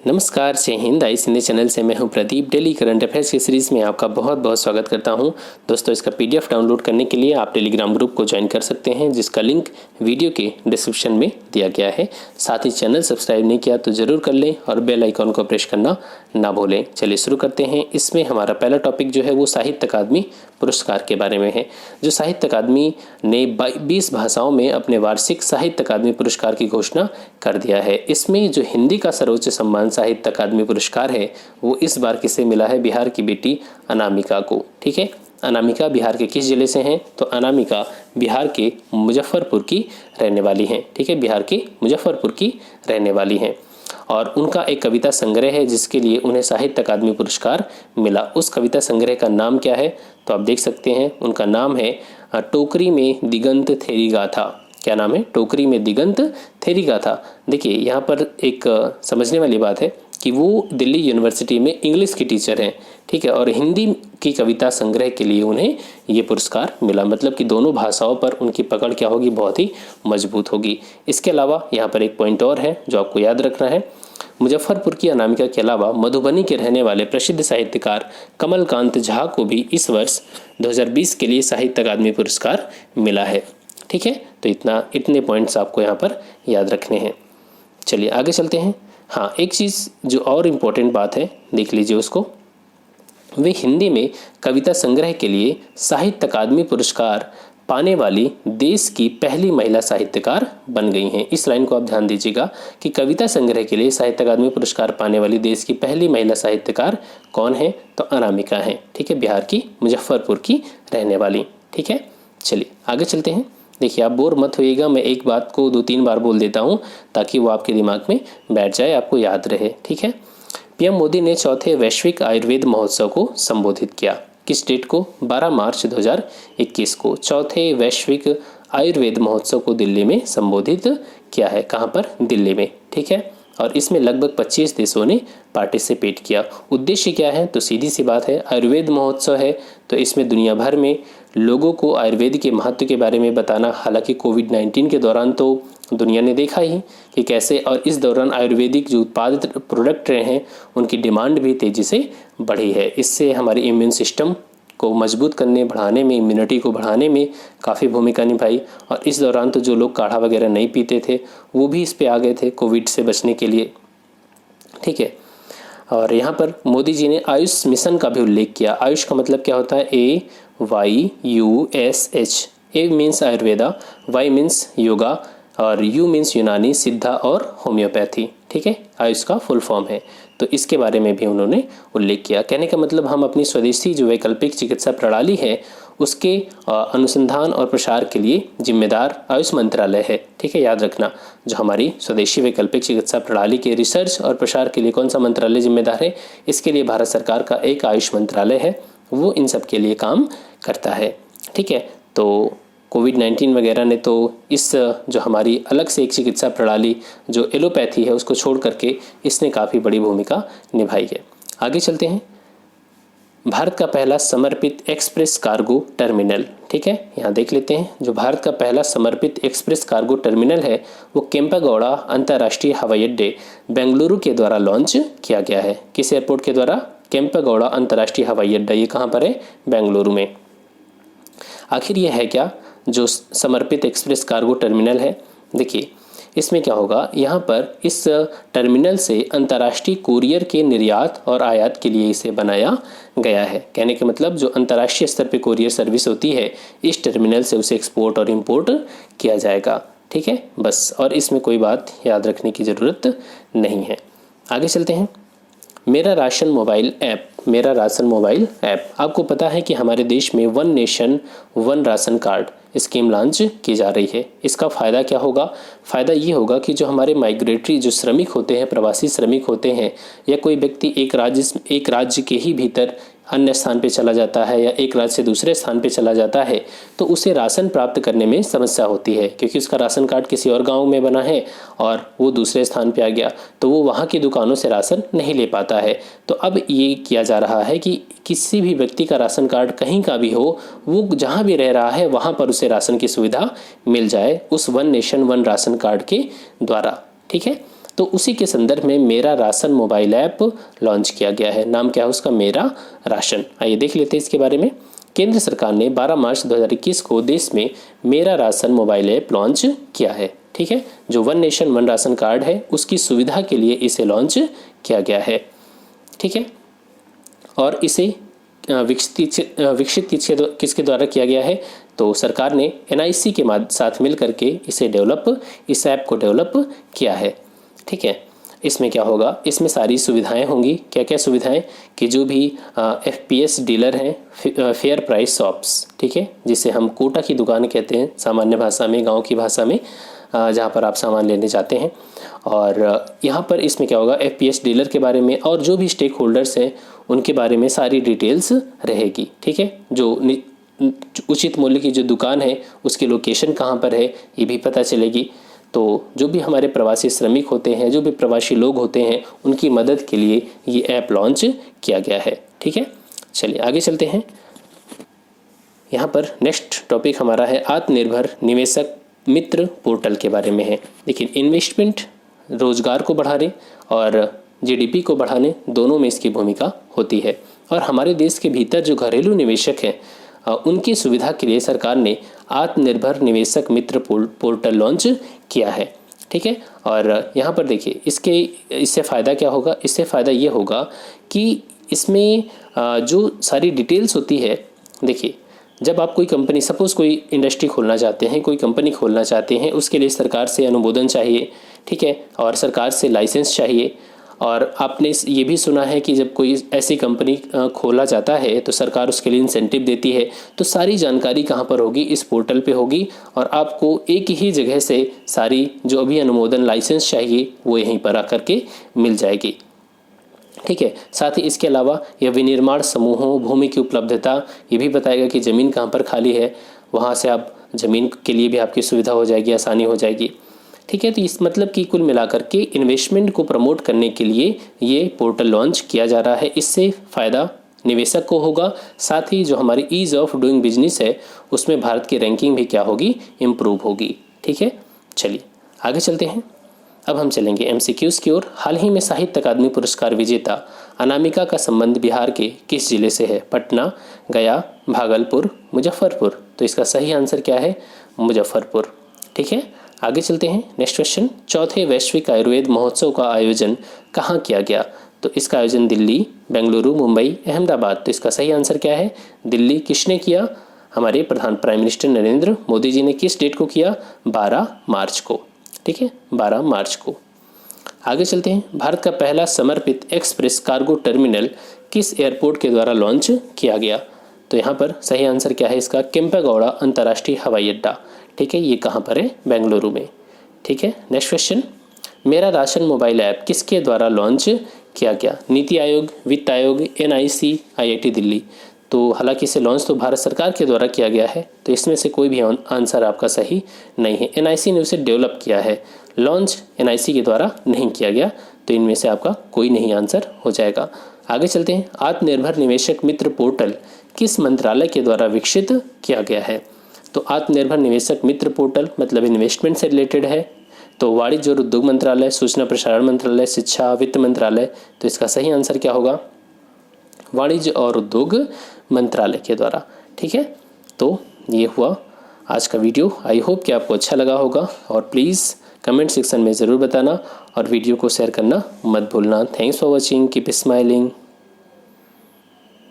नमस्कार, जय हिंद। आई हिंदी चैनल से मैं हूं प्रदीप। डेली करंट अफेयर्स की सीरीज़ में आपका बहुत बहुत स्वागत करता हूं। दोस्तों, इसका पीडीएफ डाउनलोड करने के लिए आप टेलीग्राम ग्रुप को ज्वाइन कर सकते हैं, जिसका लिंक वीडियो के डिस्क्रिप्शन में दिया गया है। साथ ही चैनल सब्सक्राइब नहीं किया तो ज़रूर कर लें और बेल आइकॉन को प्रेस करना ना भूलें। चलिए शुरू करते हैं। इसमें हमारा पहला टॉपिक जो है वो साहित्य अकादमी पुरस्कार के बारे में है। जो साहित्य अकादमी ने 20 भाषाओं में अपने वार्षिक साहित्य अकादमी पुरस्कार की घोषणा कर दिया है। इसमें जो हिंदी का सर्वोच्च सम्मान साहित्य अकादमी पुरस्कार है वो इस बार किसे मिला है? बिहार की बेटी अनामिका को। ठीक है, अनामिका बिहार के किस जिले से हैं? तो अनामिका बिहार के मुजफ्फरपुर की रहने वाली हैं। ठीक है, बिहार के मुजफ्फरपुर की रहने वाली हैं और उनका एक कविता संग्रह है जिसके लिए उन्हें साहित्य अकादमी पुरस्कार मिला। उस कविता संग्रह का नाम क्या है? तो आप देख सकते हैं, उनका नाम है टोकरी में दिगंत थेरी गाथा। क्या नाम है? टोकरी में दिगंत थेरी गाथा। देखिए, यहाँ पर एक समझने वाली बात है कि वो दिल्ली यूनिवर्सिटी में इंग्लिश की टीचर हैं। ठीक है, और हिंदी की कविता संग्रह के लिए उन्हें ये पुरस्कार मिला। मतलब कि दोनों भाषाओं पर उनकी पकड़ क्या होगी? बहुत ही मजबूत होगी। इसके अलावा यहाँ पर एक पॉइंट और है जो आपको याद रखना है। मुजफ्फरपुर की अनामिका के अलावा मधुबनी के रहने वाले प्रसिद्ध साहित्यकार कमलकांत झा को भी इस वर्ष 2020 के लिए साहित्य अकादमी पुरस्कार मिला है। ठीक है, तो इतने पॉइंट्स आपको यहाँ पर याद रखने हैं। चलिए आगे चलते हैं। हाँ, एक चीज़ जो और इम्पोर्टेंट बात है, देख लीजिए उसको। वे हिंदी में कविता संग्रह के लिए साहित्य अकादमी पुरस्कार पाने वाली देश की पहली महिला साहित्यकार बन गई हैं। इस लाइन को आप ध्यान दीजिएगा कि कविता संग्रह के लिए साहित्य अकादमी पुरस्कार पाने वाली देश की पहली महिला साहित्यकार कौन है? तो अनामिका है। ठीक है, बिहार की मुजफ्फरपुर की रहने वाली। ठीक है, चलिए आगे चलते हैं। देखिए, आप बोर मत होइएगा, मैं एक बात को 2-3 बार बोल देता हूँ ताकि वो आपके दिमाग में बैठ जाए, आपको याद रहे। ठीक है, पीएम मोदी ने चौथे वैश्विक आयुर्वेद महोत्सव को संबोधित किया। किस डेट को? 12 मार्च 2021 को चौथे वैश्विक आयुर्वेद महोत्सव को दिल्ली में संबोधित किया है। कहाँ पर? दिल्ली में। ठीक है, और इसमें लगभग 25 देशों ने पार्टिसिपेट किया। उद्देश्य क्या है? तो सीधी सी बात है, आयुर्वेद महोत्सव है तो इसमें दुनिया भर में लोगों को आयुर्वेद के महत्व के बारे में बताना। हालांकि कोविड-19 के दौरान तो दुनिया ने देखा ही कि कैसे, और इस दौरान आयुर्वेदिक जो उत्पादित प्रोडक्ट रहे हैं उनकी डिमांड भी तेज़ी से बढ़ी है। इससे हमारे इम्यून सिस्टम को मजबूत करने, बढ़ाने में, इम्यूनिटी को बढ़ाने में काफ़ी भूमिका निभाई। और इस दौरान तो जो लोग काढ़ा वगैरह नहीं पीते थे वो भी इस पे आ गए थे कोविड से बचने के लिए। ठीक है, और यहाँ पर मोदी जी ने आयुष मिशन का भी उल्लेख किया। आयुष का मतलब क्या होता है? AYUSH। A means Ayurveda, Y means yoga और यू मीन्स यूनानी, सिद्धा और होम्योपैथी। ठीक है, आयुष का फुल फॉर्म है। तो इसके बारे में भी उन्होंने उल्लेख किया। कहने का मतलब, हम अपनी स्वदेशी जो वैकल्पिक चिकित्सा प्रणाली है उसके अनुसंधान और प्रसार के लिए जिम्मेदार आयुष मंत्रालय है। ठीक है, याद रखना, जो हमारी स्वदेशी वैकल्पिक चिकित्सा प्रणाली के रिसर्च और प्रसार के लिए कौन सा मंत्रालय जिम्मेदार है? इसके लिए भारत सरकार का एक आयुष मंत्रालय है, वो इन सब के लिए काम करता है। ठीक है, तो कोविड-19 वगैरह ने तो इस जो हमारी अलग से एक चिकित्सा प्रणाली जो एलोपैथी है उसको छोड़ करके इसने काफ़ी बड़ी भूमिका निभाई है। आगे चलते हैं। भारत का पहला समर्पित एक्सप्रेस कार्गो टर्मिनल। ठीक है, यहाँ देख लेते हैं। जो भारत का पहला समर्पित एक्सप्रेस कार्गो टर्मिनल है वो केम्पेगौड़ा अंतर्राष्ट्रीय हवाई अड्डे बेंगलुरु के द्वारा लॉन्च किया गया है। किस एयरपोर्ट के द्वारा? केम्पेगौड़ा अंतर्राष्ट्रीय हवाई अड्डा। ये कहाँ पर है? बेंगलुरु में। आखिर ये है क्या जो समर्पित एक्सप्रेस कार्गो टर्मिनल है? देखिए, इसमें क्या होगा, यहाँ पर इस टर्मिनल से अंतर्राष्ट्रीय कुरियर के निर्यात और आयात के लिए इसे बनाया गया है। कहने के मतलब, जो अंतर्राष्ट्रीय स्तर पे कुरियर सर्विस होती है इस टर्मिनल से उसे एक्सपोर्ट और इंपोर्ट किया जाएगा। ठीक है, बस, और इसमें कोई बात याद रखने की ज़रूरत नहीं है। आगे चलते हैं। मेरा राशन मोबाइल ऐप। मेरा राशन मोबाइल ऐप, आपको पता है कि हमारे देश में one nation one ration card scheme launch की जा रही है। इसका फ़ायदा क्या होगा? फ़ायदा ये होगा कि जो हमारे माइग्रेटरी जो श्रमिक होते हैं, प्रवासी श्रमिक होते हैं, या कोई व्यक्ति एक राज्य के ही भीतर अन्य स्थान पे चला जाता है या एक राज्य से दूसरे स्थान पे चला जाता है तो उसे राशन प्राप्त करने में समस्या होती है, क्योंकि उसका राशन कार्ड किसी और गांव में बना है और वो दूसरे स्थान पे आ गया तो वो वहाँ की दुकानों से राशन नहीं ले पाता है। तो अब ये किया जा रहा है कि किसी भी व्यक्ति का राशन कार्ड कहीं का भी हो, वो जहाँ भी रह रहा है वहाँ पर उसे राशन की सुविधा मिल जाए उस one nation one ration card के द्वारा। ठीक है, तो उसी के संदर्भ में मेरा राशन मोबाइल ऐप लॉन्च किया गया है। नाम क्या है उसका? मेरा राशन। आइए देख लेते हैं इसके बारे में। केंद्र सरकार ने 12 मार्च 2021 को देश में मेरा राशन मोबाइल ऐप लॉन्च किया है। ठीक है, जो one nation one ration card है उसकी सुविधा के लिए इसे लॉन्च किया गया है। ठीक है, और इसे विकसित किसके द्वारा किया गया है? तो सरकार ने NIC के साथ मिल करके इस ऐप को डेवलप किया है। ठीक है, इसमें क्या होगा? इसमें सारी सुविधाएं होंगी। क्या क्या सुविधाएं? कि जो भी FPS डीलर हैं, फेयर प्राइस शॉप्स, ठीक है, जिसे हम कोटा की दुकान कहते हैं सामान्य भाषा में, गांव की भाषा में, जहां पर आप सामान लेने जाते हैं। और यहाँ पर इसमें क्या होगा? FPS डीलर के बारे में और जो भी स्टेक होल्डर्स हैं उनके बारे में सारी डिटेल्स रहेगी। ठीक है, जो उचित मूल्य की जो दुकान है उसकी लोकेशन कहाँ पर है ये भी पता चलेगी। तो जो भी हमारे प्रवासी श्रमिक होते हैं, जो भी प्रवासी लोग होते हैं, उनकी मदद के लिए ये ऐप लॉन्च किया गया है। ठीक है, चलिए आगे चलते हैं। यहाँ पर नेक्स्ट टॉपिक हमारा है आत्मनिर्भर निवेशक मित्र पोर्टल के बारे में है। देखिए, इन्वेस्टमेंट रोजगार को बढ़ाने और GDP को बढ़ाने दोनों में इसकी भूमिका होती है। और हमारे देश के भीतर जो घरेलू निवेशक हैं उनकी सुविधा के लिए सरकार ने आत्मनिर्भर निवेशक मित्र पोर्टल लॉन्च किया है। ठीक है, और यहाँ पर देखिए इससे फ़ायदा क्या होगा? इससे फ़ायदा ये होगा कि इसमें जो सारी डिटेल्स होती है, देखिए जब आप कोई कंपनी, सपोज़ कोई इंडस्ट्री खोलना चाहते हैं, कोई कंपनी खोलना चाहते हैं, उसके लिए सरकार से अनुमोदन चाहिए। ठीक है, और सरकार से लाइसेंस चाहिए। और आपने ये भी सुना है कि जब कोई ऐसी कंपनी खोला जाता है तो सरकार उसके लिए इंसेंटिव देती है। तो सारी जानकारी कहाँ पर होगी? इस पोर्टल पे होगी, और आपको एक ही जगह से सारी जो भी अनुमोदन लाइसेंस चाहिए वो यहीं पर आकर के मिल जाएगी। ठीक है, साथ ही इसके अलावा यह विनिर्माण समूहों, भूमि की उपलब्धता ये भी बताएगा कि ज़मीन कहाँ पर खाली है, वहाँ से आप ज़मीन के लिए भी आपकी सुविधा हो जाएगी, आसानी हो जाएगी। ठीक है, तो इस मतलब कि कुल मिलाकर के इन्वेस्टमेंट को प्रमोट करने के लिए ये पोर्टल लॉन्च किया जा रहा है। इससे फ़ायदा निवेशक को होगा, साथ ही जो हमारी ईज़ ऑफ डूइंग बिजनेस है उसमें भारत की रैंकिंग भी क्या होगी? इम्प्रूव होगी। ठीक है, चलिए आगे चलते हैं। अब हम चलेंगे MCQs की ओर। हाल ही में साहित्य अकादमी पुरस्कार विजेता अनामिका का संबंध बिहार के किस जिले से है? पटना, गया, भागलपुर, मुजफ्फरपुर। तो इसका सही आंसर क्या है? मुजफ्फरपुर। ठीक है, आगे चलते हैं। नेक्स्ट क्वेश्चन, चौथे वैश्विक आयुर्वेद महोत्सव का आयोजन कहाँ किया गया? तो इसका आयोजन दिल्ली, बेंगलुरु, मुंबई, अहमदाबाद। तो इसका सही आंसर क्या है? दिल्ली। किसने किया? हमारे प्राइम मिनिस्टर नरेंद्र मोदी जी ने किस डेट को किया? 12 मार्च को। ठीक है, 12 मार्च को। आगे चलते हैं। भारत का पहला समर्पित एक्सप्रेस कार्गो टर्मिनल किस एयरपोर्ट के द्वारा लॉन्च किया गया? तो यहाँ पर सही आंसर क्या है इसका? केम्पेगौड़ा अंतर्राष्ट्रीय हवाई अड्डा। ठीक है, ये कहाँ पर है? बेंगलुरु में। ठीक है, नेक्स्ट क्वेश्चन, मेरा राशन मोबाइल ऐप किसके द्वारा लॉन्च किया गया? नीति आयोग, वित्त आयोग, NIC, IIT दिल्ली। तो हालांकि इसे लॉन्च तो भारत सरकार के द्वारा किया गया है, तो इसमें से कोई भी आंसर आपका सही नहीं है। NIC ने उसे डेवलप किया है, लॉन्च NIC के द्वारा नहीं किया गया, तो इनमें से आपका कोई नहीं आंसर हो जाएगा। आगे चलते हैं। आत्मनिर्भर निवेशक मित्र पोर्टल किस मंत्रालय के द्वारा विकसित किया गया है? तो आत्मनिर्भर निवेशक मित्र पोर्टल मतलब इन्वेस्टमेंट से रिलेटेड है। तो वाणिज्य और उद्योग मंत्रालय, सूचना प्रसारण मंत्रालय, शिक्षा, वित्त मंत्रालय। तो इसका सही आंसर क्या होगा? वाणिज्य और उद्योग मंत्रालय के द्वारा। ठीक है, तो ये हुआ आज का वीडियो। आई होप कि आपको अच्छा लगा होगा, और प्लीज़ कमेंट सेक्शन में ज़रूर बताना और वीडियो को शेयर करना मत भूलना। Thanks for watching, keep smiling.